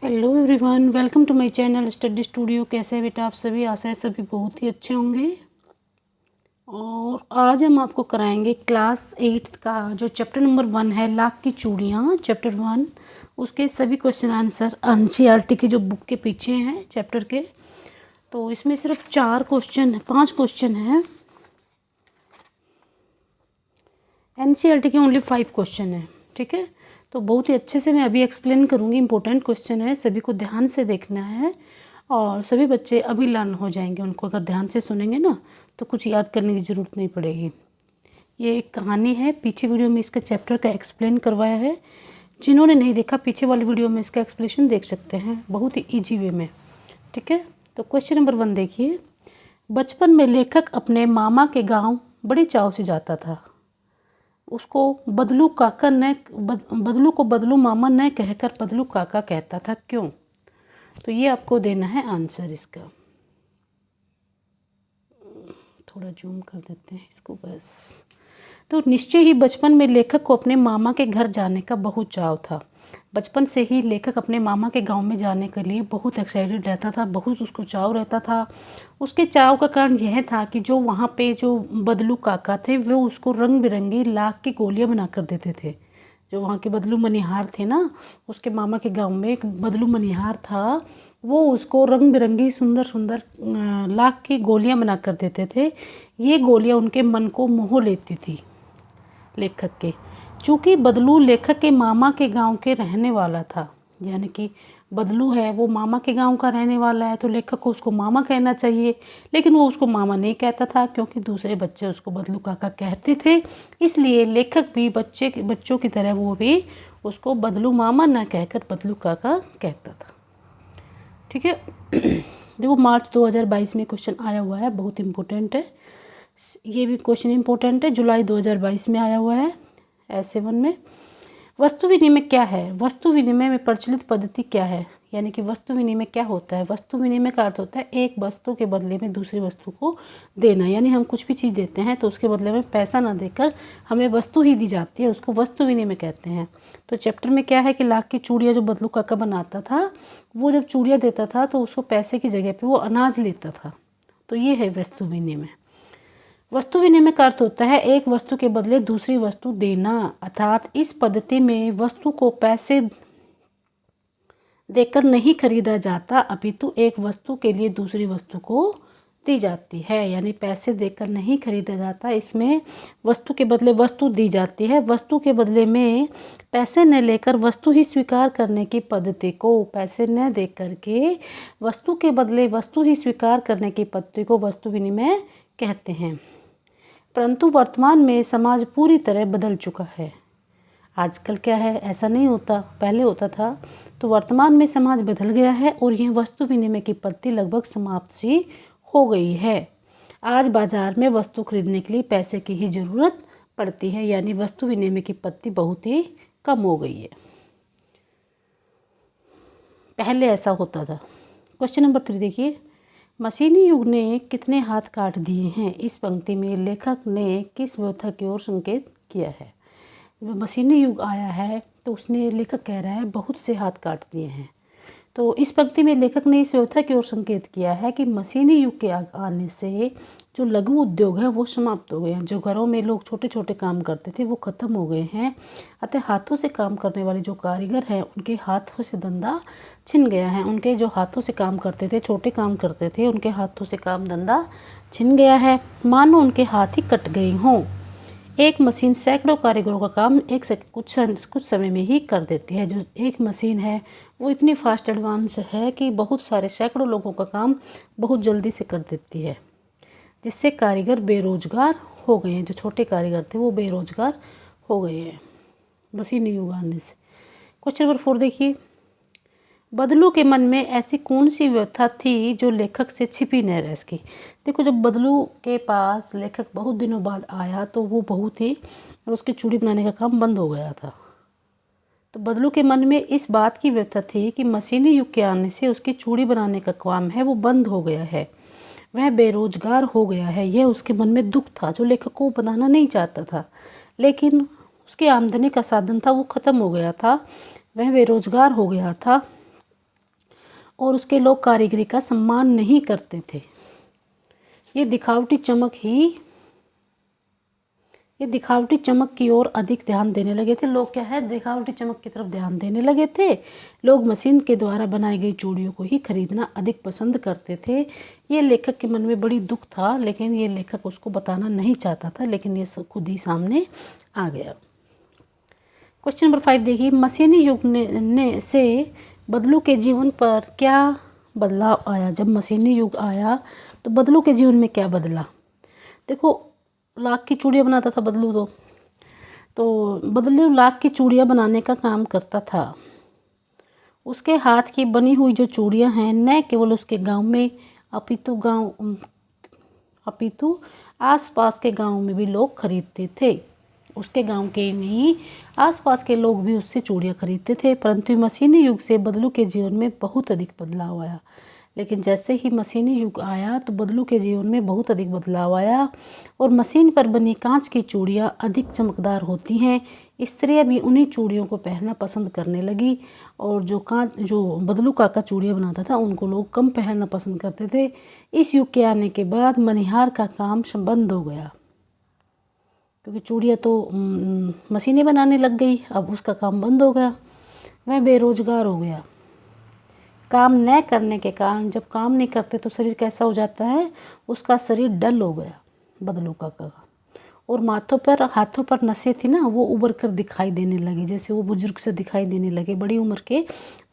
Hello everyone, welcome to my channel study studio. कैसे हैं बेटा आप सभी? आशा है सभी बहुत ही अच्छे होंगे। और आज हम आपको कराएंगे क्लास 8 का जो चैप्टर नंबर 1 है, लाख की चूड़ियाँ, चैप्टर 1। उसके सभी क्वेश्चन आंसर एनसीईआरटी की जो बुक के पीछे हैं चैप्टर के। तो इसमें सिर्फ 5 क्वेश्चन हैं। एनसीईआरटी के ओनली 5 क्वेश्चन हैं, ठीक है। तो बहुत ही अच्छे से मैं अभी एक्सप्लेन करूँगी। इंपॉर्टेंट क्वेश्चन है, सभी को ध्यान से देखना है और सभी बच्चे अभी लर्न हो जाएंगे। उनको अगर ध्यान से सुनेंगे ना तो कुछ याद करने की ज़रूरत नहीं पड़ेगी। ये एक कहानी है, पीछे वीडियो में इसका चैप्टर का एक्सप्लेन करवाया है। जिन्होंने नहीं देखा पीछे वाली वीडियो में इसका एक्सप्लेनेशन देख सकते हैं, बहुत ही ईजी वे में, ठीक है। तो क्वेश्चन नंबर 1 देखिए। बचपन में लेखक अपने मामा के गाँव बड़े चाव से जाता था। उसको बदलू को बदलू मामा न कहकर बदलू काका कहता था, क्यों? तो ये आपको देना है आंसर इसका। थोड़ा जूम कर देते हैं इसको बस। तो निश्चय ही बचपन में लेखक को अपने मामा के घर जाने का बहुत चाव था। बचपन से ही लेखक अपने मामा के गांव में जाने के लिए बहुत एक्साइटेड रहता था, बहुत उसको चाव रहता था। उसके चाव का कारण यह था कि जो वहाँ पे जो बदलू काका थे वो उसको रंग बिरंगी लाख की गोलियाँ बना कर देते थे। जो वहाँ के बदलू मनिहार थे ना, उसके मामा के गांव में एक बदलू मनिहार था, वो उसको रंग बिरंगी सुंदर सुंदर लाख की गोलियां बना कर देते थे। ये गोलियां उनके मन को मोह लेती थी लेखक के। चूँकि बदलू लेखक के मामा के गांव के रहने वाला था, यानी कि बदलू है वो मामा के गांव का रहने वाला है, तो लेखक को उसको मामा कहना चाहिए, लेकिन वो उसको मामा नहीं कहता था क्योंकि दूसरे बच्चे उसको बदलू काका कहते थे। इसलिए लेखक भी बच्चों की तरह वो भी उसको बदलू मामा ना कहकर बदलू काका कहता था, ठीक है। देखो मार्च 2022 में क्वेश्चन आया हुआ है, बहुत इम्पोर्टेंट है। ये भी क्वेश्चन इम्पोर्टेंट है, जुलाई 2022 में आया हुआ है S7 में। वस्तु विनिमय क्या है? वस्तु विनिमय में प्रचलित पद्धति क्या है? यानी कि वस्तु विनिमय क्या होता है? वस्तु विनिमय का अर्थ होता है एक वस्तु के बदले में दूसरी वस्तु को देना। यानी हम कुछ भी चीज़ देते हैं तो उसके बदले में पैसा ना देकर हमें वस्तु ही दी जाती है, उसको वस्तु विनिमय कहते हैं। तो चैप्टर में क्या है कि लाख की चूड़ियाँ जो बदलू काका बनाता था, वो जब चूड़ियाँ देता था तो उसको पैसे की जगह पर वो अनाज लेता था। तो ये है वस्तु विनिमय। वस्तु विनिमय का अर्थ होता है एक वस्तु के बदले दूसरी वस्तु देना, अर्थात इस पद्धति में वस्तु को पैसे देकर नहीं खरीदा जाता, अपितु एक वस्तु के लिए दूसरी वस्तु को दी जाती है। यानी पैसे देकर नहीं खरीदा जाता, इसमें वस्तु के बदले वस्तु दी जाती है। वस्तु के बदले में पैसे न लेकर वस्तु ही स्वीकार करने की पद्धति को, पैसे न दे करके वस्तु के बदले वस्तु ही स्वीकार करने की पद्धति को वस्तु विनिमय कहते हैं। परंतु वर्तमान में समाज पूरी तरह बदल चुका है। आजकल क्या है, ऐसा नहीं होता, पहले होता था। तो वर्तमान में समाज बदल गया है और यह वस्तु विनिमय की पद्धति लगभग समाप्त सी हो गई है। आज बाजार में वस्तु खरीदने के लिए पैसे की ही ज़रूरत पड़ती है, यानी वस्तु विनिमय की पद्धति बहुत ही कम हो गई है। पहले ऐसा होता था। क्वेश्चन नंबर 3 देखिए। मशीनी युग ने कितने हाथ काट दिए हैं? इस पंक्ति में लेखक ने किस व्यवस्था की ओर संकेत किया है? जब मशीनी युग आया है तो उसने, लेखक कह रहा है, बहुत से हाथ काट दिए हैं। तो इस पंक्ति में लेखक ने इस व्यवस्था की ओर संकेत किया है कि मशीनी युग के आने से जो लघु उद्योग है वो समाप्त हो गए हैं। जो घरों में लोग छोटे छोटे काम करते थे वो ख़त्म हो गए हैं। अतः हाथों से काम करने वाले जो कारीगर हैं उनके हाथों से धंधा छिन गया है। उनके जो हाथों से काम करते थे, छोटे काम करते थे, उनके हाथों से काम धंधा छिन गया है, मानो उनके हाथ ही कट गए हों। एक मशीन सैकड़ों कारीगरों का काम कुछ समय में ही कर देती है। जो एक मशीन है वो इतनी फास्ट एडवांस है कि बहुत सारे सैकड़ों लोगों का काम बहुत जल्दी से कर देती है, जिससे कारीगर बेरोजगार हो गए हैं। जो छोटे कारीगर थे वो बेरोजगार हो गए हैं मशीनी युग आने से। क्वेश्चन नंबर 4 देखिए। बदलू के मन में ऐसी कौन सी व्यवस्था थी जो लेखक से छिपी न रह सकी? देखो, जब बदलू के पास लेखक बहुत दिनों बाद आया तो वो बहुत ही, उसकी चूड़ी बनाने का काम बंद हो गया था। तो बदलू के मन में इस बात की व्यवस्था थी कि मशीनी युग के आने से उसकी चूड़ी बनाने का काम है वो बंद हो गया है, वह बेरोजगार हो गया है। यह उसके मन में दुख था, जो लेखक को बनाना नहीं चाहता था, लेकिन उसकी आमदनी का साधन था वो ख़त्म हो गया था, वह बेरोजगार हो गया था। और उसके लोग कारीगरी का सम्मान नहीं करते थे। ये दिखावटी चमक की ओर अधिक ध्यान देने लगे थे। लोग क्या है, दिखावटी चमक की तरफ ध्यान देने लगे थे। लोग मशीन के द्वारा बनाई गई चूड़ियों को ही खरीदना अधिक पसंद करते थे। ये लेखक के मन में बड़ी दुख था, लेकिन ये लेखक उसको बताना नहीं चाहता था, लेकिन ये खुद ही सामने आ गया। क्वेश्चन नंबर 5 देखिए, मशीनी युग ने से बदलू के जीवन पर क्या बदलाव आया। जब मशीनी युग आया तो बदलू के जीवन में क्या बदला। देखो, लाख की चूड़ियाँ बनाता था बदलू, तो बदलू लाख की चूड़ियाँ बनाने का काम करता था। उसके हाथ की बनी हुई जो चूड़ियाँ हैं, न केवल उसके गांव में अपितु आसपास के गांव में भी लोग खरीदते थे। उसके गांव के नहीं, आसपास के लोग भी उससे चूड़ियाँ खरीदते थे। परंतु मशीनी युग से बदलू के जीवन में बहुत अधिक बदलाव आया। लेकिन जैसे ही मशीनी युग आया तो बदलू के जीवन में बहुत अधिक बदलाव आया और मशीन पर बनी कांच की चूड़ियाँ अधिक चमकदार होती हैं। स्त्रियाँ भी उन्हीं चूड़ियों को पहनना पसंद करने लगी और जो बदलू काका चूड़ियाँ बनाता था उनको लोग कम पहनना पसंद करते थे। इस युग के आने के बाद मनिहार का काम बंद हो गया, क्योंकि चूड़ियाँ तो मशीनें बनाने लग गई। अब उसका काम बंद हो गया, वह बेरोजगार हो गया। काम न करने के कारण, जब काम नहीं करते तो शरीर कैसा हो जाता है, उसका शरीर डल हो गया बदलू काका का। और हाथों पर नसें थी ना, वो उभर कर दिखाई देने लगी, जैसे वो बुजुर्ग से दिखाई देने लगे, बड़ी उम्र के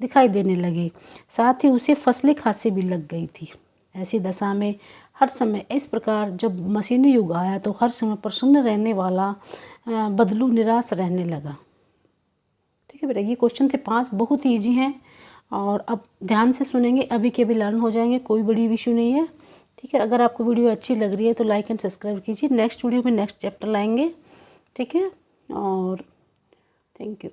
दिखाई देने लगे। साथ ही उसे फसली खांसी भी लग गई थी। ऐसी दशा में हर समय इस प्रकार जब मशीनी युग आया तो हर समय प्रसन्न रहने वाला बदलू निराश रहने लगा। ठीक है बेटा, ये क्वेश्चन थे 5, बहुत ईजी हैं और अब ध्यान से सुनेंगे, अभी के अभी लर्न हो जाएंगे, कोई बड़ी इशू नहीं है। ठीक है, अगर आपको वीडियो अच्छी लग रही है तो लाइक एंड सब्सक्राइब कीजिए। नेक्स्ट वीडियो में नेक्स्ट चैप्टर लाएंगे। ठीक है, और थैंक यू।